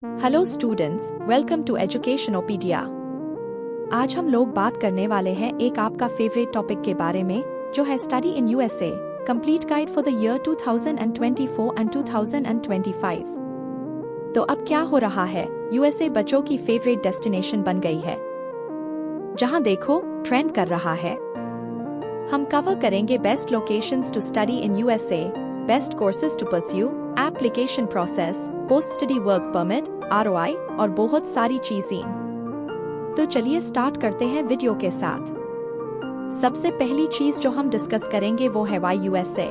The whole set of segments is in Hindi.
Hello students, welcome to Educationopedia. आज हम लोग बात करने वाले हैं एक आपका फेवरेट टॉपिक के बारे में, जो है study in USA complete guide for the year 2024 and 2025। तो अब क्या हो रहा है, यूएसए बच्चों की फेवरेट डेस्टिनेशन बन गई है। जहां देखो ट्रेंड कर रहा है। हम कवर करेंगे best locations to study in USA, best courses to pursue, application process, post study work permit, ROI और बहुत सारी चीजें। तो चलिए स्टार्ट करते हैं वीडियो के साथ। सबसे पहली चीज जो हम डिस्कस करेंगे वो है वाई यूएसए।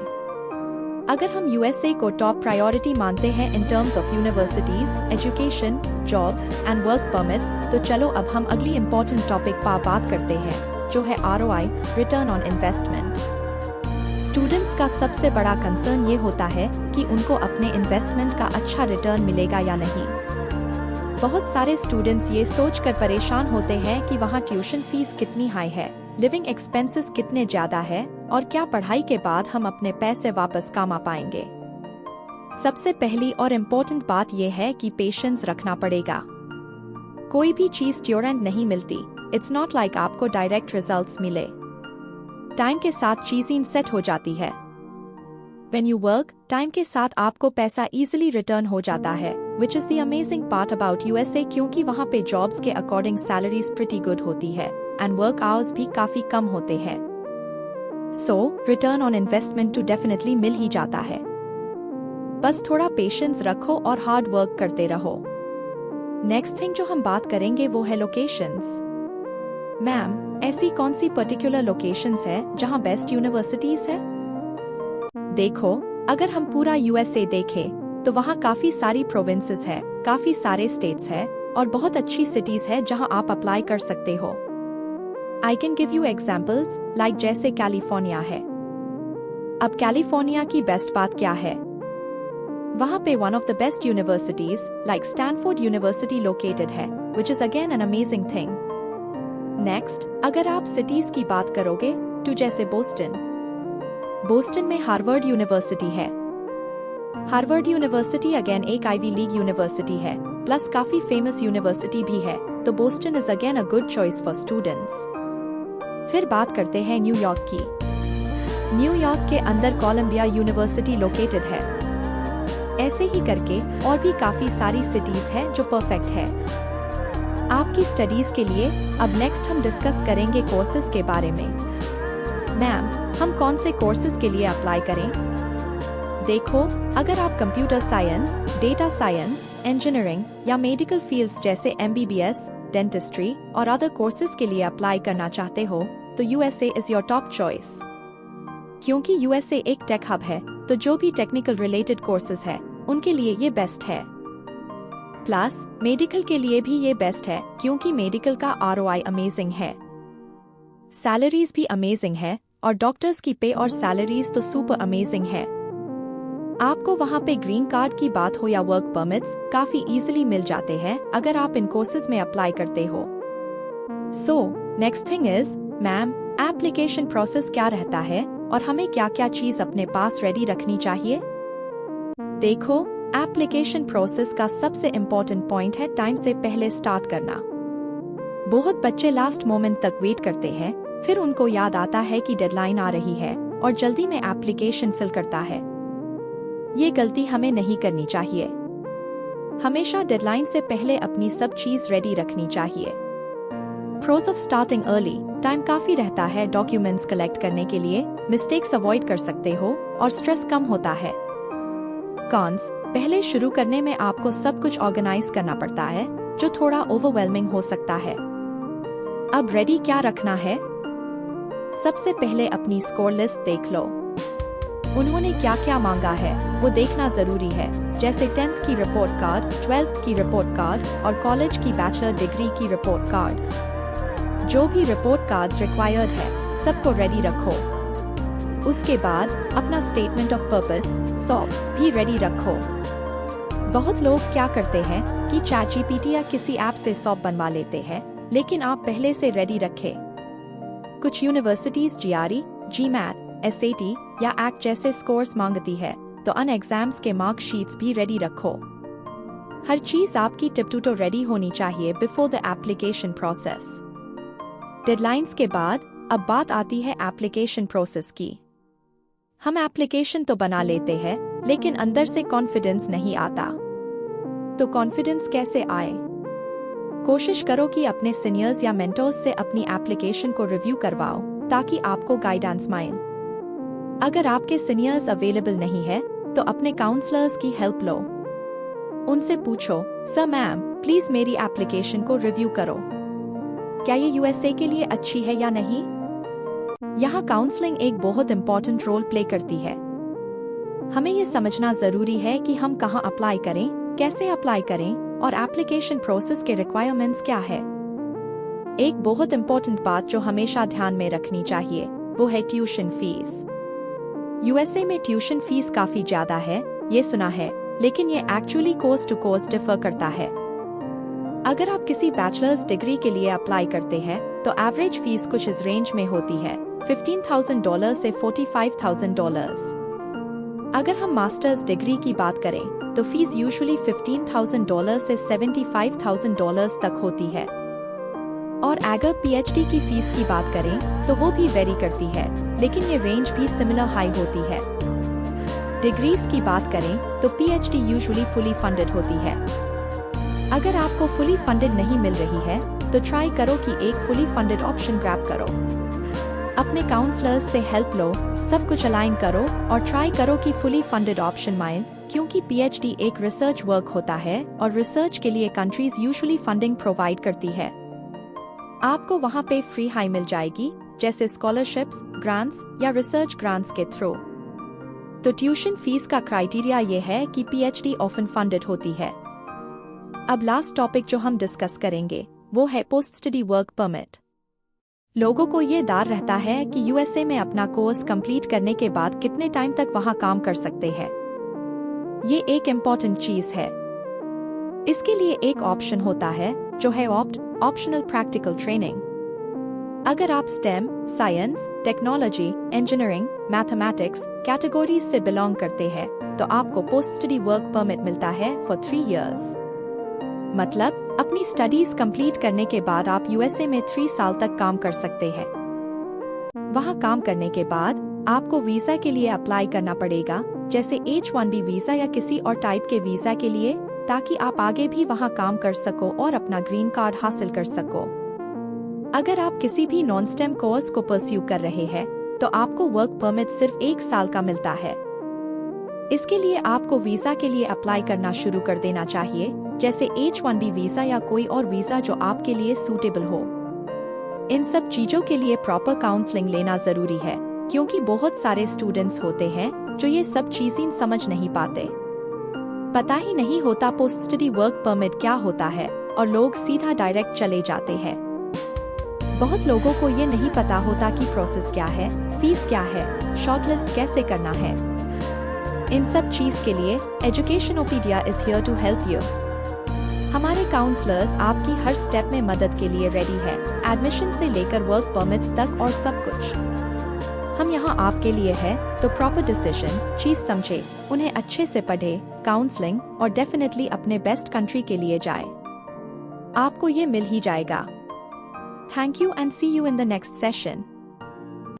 अगर हम यूएसए को टॉप प्रायोरिटी मानते हैं in terms of universities, education, jobs and work permits, तो चलो अब हम अगली इम्पोर्टेंट टॉपिक पर बात करते हैं, जो है ROI, return on investment. Students का सबसे बड़ा कंसर्न ये होता है कि उनको अपने इन्वेस्टमेंट का अच्छा रिटर्न मिलेगा या नहीं। बहुत सारे स्टूडेंट्स ये सोचकर परेशान होते हैं कि वहाँ ट्यूशन फीस कितनी हाई है, लिविंग एक्सपेंसेस कितने ज्यादा है और क्या पढ़ाई के बाद हम अपने पैसे वापस कमा पाएंगे। सबसे पहली और इम्पोर्टेंट बात यह है कि पेशेंस रखना पड़ेगा। कोई भी चीज ट्यूरेंट नहीं मिलती। इट्स नॉट लाइक आपको डायरेक्ट रिजल्ट्स मिले। टाइम के साथ चीजें सेट हो जाती है। When you work, टाइम के साथ आपको पैसा इजीली रिटर्न हो जाता है, which is the amazing part about USA, क्योंकि वहाँ पे जॉब्स के अकॉर्डिंग सैलरीज pretty good होती है एंड वर्क आवर्स भी काफी कम होते हैं। सो रिटर्न ऑन इन्वेस्टमेंट तो डेफिनेटली मिल ही जाता है। बस थोड़ा पेशेंस रखो और हार्ड वर्क करते रहो। नेक्स्ट थिंग जो हम बात करेंगे वो है लोकेशंस। मैम, ऐसी कौन सी पर्टिकुलर लोकेशंस है जहां बेस्ट यूनिवर्सिटीज है? देखो, अगर हम पूरा यूएसए देखें तो वहां काफी सारी प्रोविंसेस है, काफी सारे स्टेट्स है और बहुत अच्छी सिटीज है जहां आप अप्लाई कर सकते हो। I can give you examples like जैसे कैलिफोर्निया है। अब कैलिफोर्निया की बेस्ट बात क्या है? वहां पे one of the best universities like Stanford University located है, which is again an amazing thing. Next, अगर आप सिटीज की बात करोगे तो जैसे बोस्टन में हार्वर्ड यूनिवर्सिटी है। हार्वर्ड यूनिवर्सिटी अगेन एक आईवी लीग यूनिवर्सिटी है, प्लस काफी फेमस यूनिवर्सिटी भी है, तो Boston is again a good choice for students. फिर बात करते हैं न्यूयॉर्क की। न्यूयॉर्क के अंदर कोलंबिया यूनिवर्सिटी लोकेटेड है। ऐसे ही करके और भी काफी सारी सिटीज है जो परफेक्ट है आपकी स्टडीज के लिए। अब नेक्स्ट हम डिस्कस करेंगे कोर्सेज के बारे में। मैम, हम कौन से कोर्सेज के लिए अप्लाई करें? देखो, अगर आप computer science, data science, engineering या मेडिकल फील्ड्स जैसे एमबीबीएस, डेंटिस्ट्री और अदर कोर्सेज के लिए अप्लाई करना चाहते हो तो USA is your top choice. क्योंकि यूएसए एक टेक हब है, तो जो भी टेक्निकल रिलेटेड कोर्सेज है उनके लिए ये बेस्ट है। प्लस मेडिकल के लिए भी ये बेस्ट है, क्योंकि मेडिकल का आरओआई अमेजिंग है, सैलरीज भी अमेजिंग है और डॉक्टर्स की पे और सैलरीज तो सुपर अमेजिंग है। आपको वहाँ पे ग्रीन कार्ड की बात हो या वर्क परमिट्स काफी इजीली मिल जाते हैं अगर आप इन कोर्सेज में अप्लाई करते हो। So next thing is, ma'am, application process क्या रहता है और हमें क्या क्या चीज अपने पास रेडी रखनी चाहिए? देखो, एप्लीकेशन प्रोसेस का सबसे इम्पोर्टेंट पॉइंट है टाइम से पहले स्टार्ट करना। बहुत बच्चे लास्ट मोमेंट तक वेट करते हैं, फिर उनको याद आता है कि डेडलाइन आ रही है और जल्दी में एप्लीकेशन फिल करता है। ये गलती हमें नहीं करनी चाहिए। हमेशा डेडलाइन से पहले अपनी सब चीज रेडी रखनी चाहिए। Pros of starting early, time काफी रहता है डॉक्यूमेंट्स कलेक्ट करने के लिए, मिस्टेक्स अवॉइड कर सकते हो और स्ट्रेस कम होता है। कॉन्स, पहले शुरू करने में आपको सब कुछ ऑर्गेनाइज करना पड़ता है, जो थोड़ा ओवरवेलमिंग हो सकता है। अब रेडी क्या रखना है? सबसे पहले अपनी स्कोर लिस्ट देख लो। उन्होंने क्या क्या मांगा है वो देखना जरूरी है, जैसे 10th की रिपोर्ट कार्ड, 12th की रिपोर्ट कार्ड और कॉलेज की बैचलर डिग्री की रिपोर्ट कार्ड। जो भी रिपोर्ट कार्ड्स रिक्वायर्ड है सबको रेडी रखो। उसके बाद अपना स्टेटमेंट ऑफ पर्पस सॉप भी रेडी रखो। बहुत लोग क्या करते हैं कि चैटजीपीटी या किसी ऐप से सॉप बनवा लेते हैं, लेकिन आप पहले से रेडी रखें। कुछ यूनिवर्सिटीज जीआरई, जीमैट, एसएटी या एक्ट जैसे स्कोर्स मांगती है, तो अन एग्जाम्स के मार्क शीट्स भी रेडी रखो। हर चीज आपकी टिप टू रेडी होनी चाहिए before the application process. Deadlines के बाद अब बात आती है एप्लीकेशन प्रोसेस की। हम एप्लीकेशन तो बना लेते हैं, लेकिन अंदर से कॉन्फिडेंस नहीं आता। तो कॉन्फिडेंस कैसे आए? कोशिश करो कि अपने सीनियर्स या मेंटर्स से अपनी एप्लीकेशन को रिव्यू करवाओ ताकि आपको गाइडेंस मिले। अगर आपके सीनियर्स अवेलेबल नहीं है तो अपने काउंसलर्स की हेल्प लो। उनसे पूछो, सर मैम प्लीज मेरी एप्लीकेशन को रिव्यू करो, क्या ये यूएसए के लिए अच्छी है या नहीं। यहाँ काउंसलिंग एक बहुत इंपॉर्टेंट रोल प्ले करती है। हमें ये समझना जरूरी है कि हम कहाँ अप्लाई करें, कैसे अप्लाई करें और एप्लीकेशन प्रोसेस के रिक्वायरमेंट्स क्या है। एक बहुत इंपॉर्टेंट बात जो हमेशा ध्यान में रखनी चाहिए वो है ट्यूशन फीस। यूएसए में ट्यूशन फीस काफी ज्यादा है, ये सुना है, लेकिन ये actually course to course differ करता है। अगर आप किसी बैचलर्स डिग्री के लिए अप्लाई करते हैं तो एवरेज फीस कुछ इस रेंज में होती है, $15,000 से $45,000। अगर हम मास्टर्स डिग्री की बात करें तो फीस यूजुअली $15,000 से $75,000 तक होती है। और अगर पीएचडी की फीस की बात करें तो वो भी वेरी करती है, लेकिन ये रेंज भी सिमिलर हाई होती है। डिग्रीज की बात करें तो पीएचडी यूजुअली फुली फंडेड होती है। अगर आपको फुली फंडेड नहीं मिल रही है तो ट्राई करो कि एक फुली फंडेड ऑप्शन ग्रैब करो। अपने काउंसलर्स से हेल्प लो, सब कुछ अलाइन करो और ट्राई करो कि फुली फंडेड ऑप्शन मिले, क्योंकि पीएचडी एक रिसर्च वर्क होता है और रिसर्च के लिए कंट्रीज यूजुअली फंडिंग प्रोवाइड करती है। आपको वहाँ पे फ्री हाई मिल जाएगी, जैसे स्कॉलरशिप्स, ग्रांट्स या रिसर्च ग्रांट्स के थ्रू। तो ट्यूशन फीस का क्राइटेरिया ये है कि पीएचडी ऑफन फंडेड होती है। अब लास्ट टॉपिक जो हम डिस्कस करेंगे वो है पोस्ट स्टडी वर्क परमिट। लोगों को ये डर रहता है कि यूएसए में अपना कोर्स कंप्लीट करने के बाद कितने टाइम तक वहाँ काम कर सकते हैं। ये एक इम्पॉर्टेंट चीज है। इसके लिए एक ऑप्शन होता है जो है ऑप्शनल प्रैक्टिकल ट्रेनिंग। अगर आप stem, science, technology, engineering, mathematics categories से बिलोंग करते हैं तो आपको पोस्ट स्टडी वर्क परमिट मिलता है फॉर 3 इयर्स। मतलब अपनी स्टडीज कंप्लीट करने के बाद आप यूएसए में 3 साल तक काम कर सकते हैं। वहाँ काम करने के बाद आपको वीजा के लिए अप्लाई करना पड़ेगा, जैसे H-1B वीजा या किसी और टाइप के वीजा के लिए, ताकि आप आगे भी वहाँ काम कर सको और अपना ग्रीन कार्ड हासिल कर सको। अगर आप किसी भी नॉन स्टेम कोर्स को परस्यू कर रहे हैं तो आपको वर्क परमिट सिर्फ 1 साल का मिलता है। इसके लिए आपको वीजा के लिए अप्लाई करना शुरू कर देना चाहिए, जैसे H-1B वीजा या कोई और वीजा जो आपके लिए सूटेबल हो। इन सब चीजों के लिए प्रॉपर काउंसलिंग लेना जरूरी है, क्योंकि बहुत सारे स्टूडेंट्स होते हैं जो ये सब चीजें समझ नहीं पाते। पता ही नहीं होता पोस्ट स्टडी वर्क परमिट क्या होता है और लोग सीधा डायरेक्ट चले जाते हैं। बहुत लोगों को ये नहीं पता होता कि प्रोसेस क्या है, फीस क्या है, शॉर्टलिस्ट कैसे करना है। इन सब चीज के लिए Educationopedia is here to help you. हमारे काउंसलर्स आपकी हर स्टेप में मदद के लिए रेडी है, एडमिशन से लेकर वर्क परमिट्स तक और सब कुछ। हम यहाँ आपके लिए है, तो प्रॉपर डिसीजन चीज समझे, उन्हें अच्छे से पढ़े, काउंसलिंग और डेफिनेटली अपने बेस्ट कंट्री के लिए जाए। आपको ये मिल ही जाएगा। Thank you and see you in the next session.